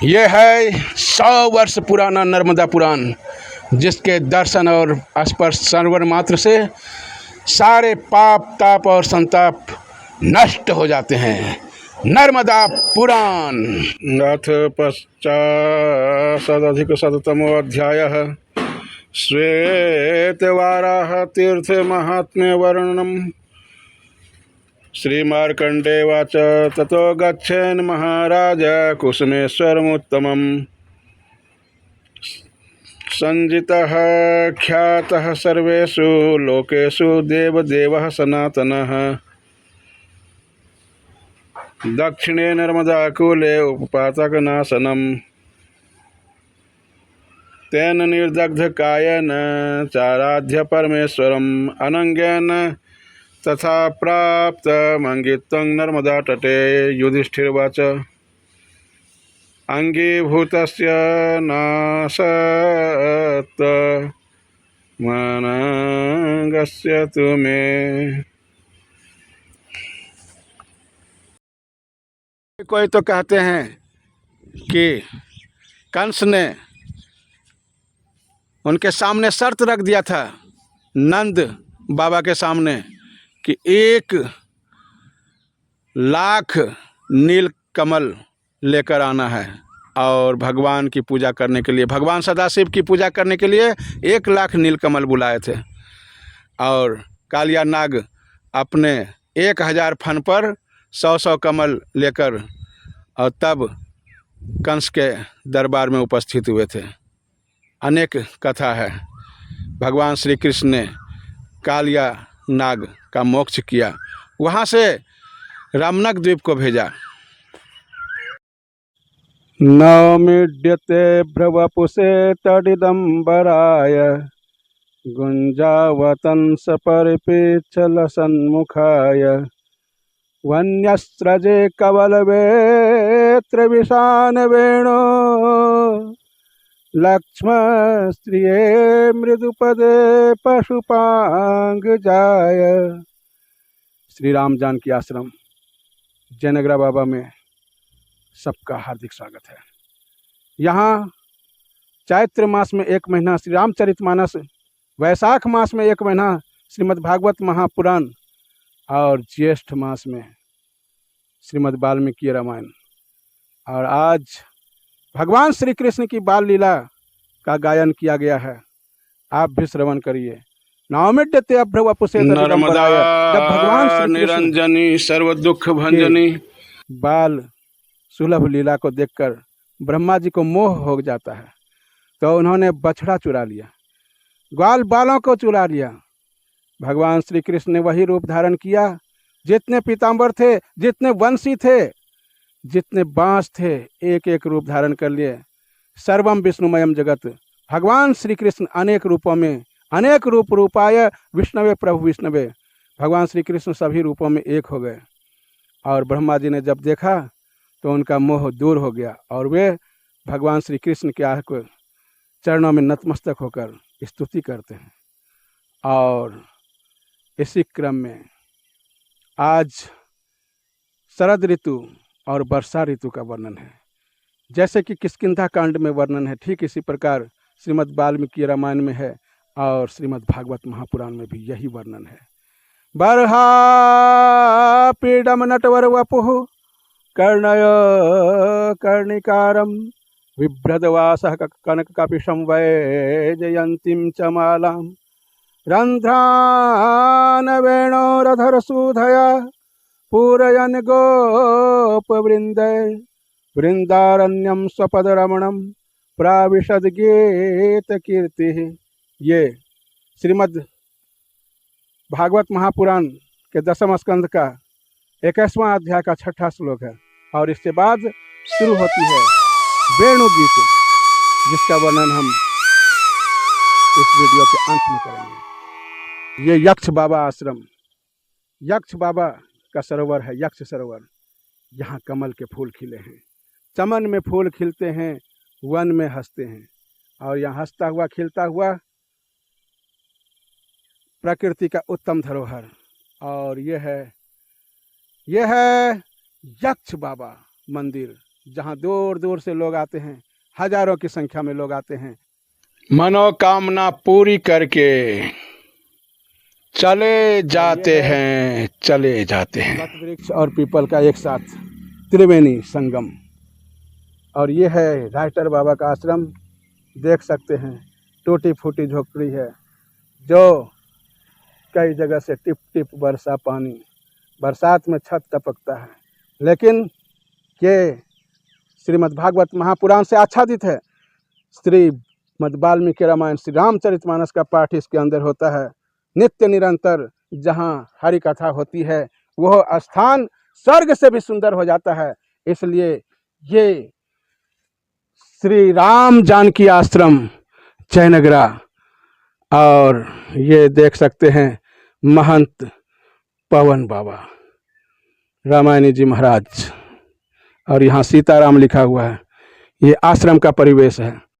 ये है 100 वर्ष पुराना नर्मदा पुराण, जिसके दर्शन और स्पर्श सर्वर मात्र से सारे पाप ताप और संताप नष्ट हो जाते हैं। नर्मदा पुराण। अथ पश्चादधिकशततमोऽध्यायः। श्वेतवाराह तीर्थ महात्म्य वर्णनम्। श्रीमार्कण्डेयवाच ततो गच्छन् महाराज कुसुमेश्वरमुत्तमम्। संजितः ख्यातः सर्वेषु लोकेषु देवदेवः सनातनः। दक्षिणे नर्मदाकूले उपपातकनाशनम्। तेन निर्दग्धकायेन चाराध्य परमेश्वरम् अनङ्गेन तथा प्राप्तमङ्गित्वं नर्मदातटे। युधिष्ठिर्वाच अङ्गीभूतस्य नासत्त्वमनङ्गस्य तु मे। कोई तो कहते हैं कि कंस ने उनके सामने शर्त रख दिया था, नंद बाबा के सामने, कि 1,00,000 नील कमल लेकर आना है और भगवान की पूजा करने के लिए, भगवान सदाशिव की पूजा करने के लिए 1,00,000 नील कमल बुलाए थे। और कालिया नाग अपने 1,000 फन पर 100 कमल लेकर और तब कंस के दरबार में उपस्थित हुए थे। अनेक कथा है। भगवान श्री कृष्ण ने कालिया नाग का मोक्ष किया, वहाँ से रामनक द्वीप को भेजा। नौमीड्यते भ्रवपुषे तडिदम्बराय गुञ्जावतंस परिपीच्छल सन्मुखाय वन्यस्त्रजे कवलवेत्र विषान वेणो लक्ष्मण स्त्रिये मृदुपदे पशुपांग जाय। श्री राम जानकी आश्रम जयनगरा बाबा में सबका हार्दिक स्वागत है। यहाँ चैत्र मास में 1 महीना श्री रामचरितमानस, वैशाख मास में 1 महीना श्रीमद् भागवत महापुराण और ज्येष्ठ मास में श्रीमद् वाल्मीकि रामायण। और आज भगवान श्री कृष्ण की बाल लीला का गायन किया गया है, आप भी श्रवण करिए। नौमिड्यते अभ्रवपुषे नर्मदा जब भगवान श्री निरंजनी सर्व दुख भंजनी बाल सुलभ लीला को देखकर ब्रह्मा जी को मोह हो जाता है, तो उन्होंने बछड़ा चुरा लिया, ग्वाल बालों को चुरा लिया। भगवान श्री कृष्ण ने वही रूप धारण किया, जितने पीताम्बर थे, जितने वंशी थे, जितने बांस थे, एक एक रूप धारण कर लिए। सर्वम विष्णुमयम जगत। भगवान श्री कृष्ण अनेक रूपों में, अनेक रूप रूपाय विष्णवे प्रभु विष्णवे, भगवान श्री कृष्ण सभी रूपों में एक हो गए। और ब्रह्मा जी ने जब देखा तो उनका मोह दूर हो गया और वे भगवान श्री कृष्ण के आह को चरणों में नतमस्तक होकर स्तुति करते हैं। और इसी क्रम में आज शरद ऋतु और वर्षा ऋतु का वर्णन है। जैसे कि किष्किंधा कांड में वर्णन है, ठीक इसी प्रकार श्रीमद् वाल्मीकि रामायण में है और श्रीमद् भागवत महापुराण में भी यही वर्णन है। बर्हा पीडम नटवर वपुः कर्णय कर्णिकारं बिभ्रदवासः कनककपिशं वैजयन्तीं च मालां रन्ध्रान वेणोरधरसूधया पूरयन् गोपवृन्दे वृंदारण्यम स्वपदरमणम प्राविशद गीत कीर्ति। ये श्रीमद् भागवत महापुराण के 10वें स्कंध का 21वां अध्याय का 6ठा श्लोक है। और इसके बाद शुरू होती है वेणु गीत, जिसका वर्णन हम इस वीडियो के अंत में करेंगे। ये यक्ष बाबा आश्रम, यक्ष बाबा का सरोवर है, यक्ष सरोवर। यहाँ कमल के फूल खिले हैं, चमन में फूल खिलते हैं, वन में हंसते हैं। और यहाँ हंसता हुआ खिलता हुआ प्रकृति का उत्तम धरोहर। और यह है यक्ष बाबा मंदिर, जहाँ दूर दूर से लोग आते हैं, हजारों की संख्या में लोग आते हैं। मनोकामना पूरी करके चले जाते हैं, चले जाते हैं। वट वृक्ष और पीपल का एक साथ त्रिवेणी संगम। और ये है राइटर बाबा का आश्रम। देख सकते हैं टूटी फूटी झोपड़ी है, जो कई जगह से टिप टिप बरसा पानी, बरसात में छत टपकता है, लेकिन ये श्रीमद् भागवत महापुराण से आच्छादित है। श्रीमद् वाल्मीकि रामायण श्री रामचरितमानस का पाठ इसके अंदर होता है। नित्य निरंतर जहाँ हरि कथा होती है वह स्थान स्वर्ग से भी सुंदर हो जाता है। इसलिए ये श्री राम जानकी आश्रम जयनगरा। और ये देख सकते हैं महंत पवन बाबा रामायणी जी महाराज, और यहाँ सीताराम लिखा हुआ है। ये आश्रम का परिवेश है।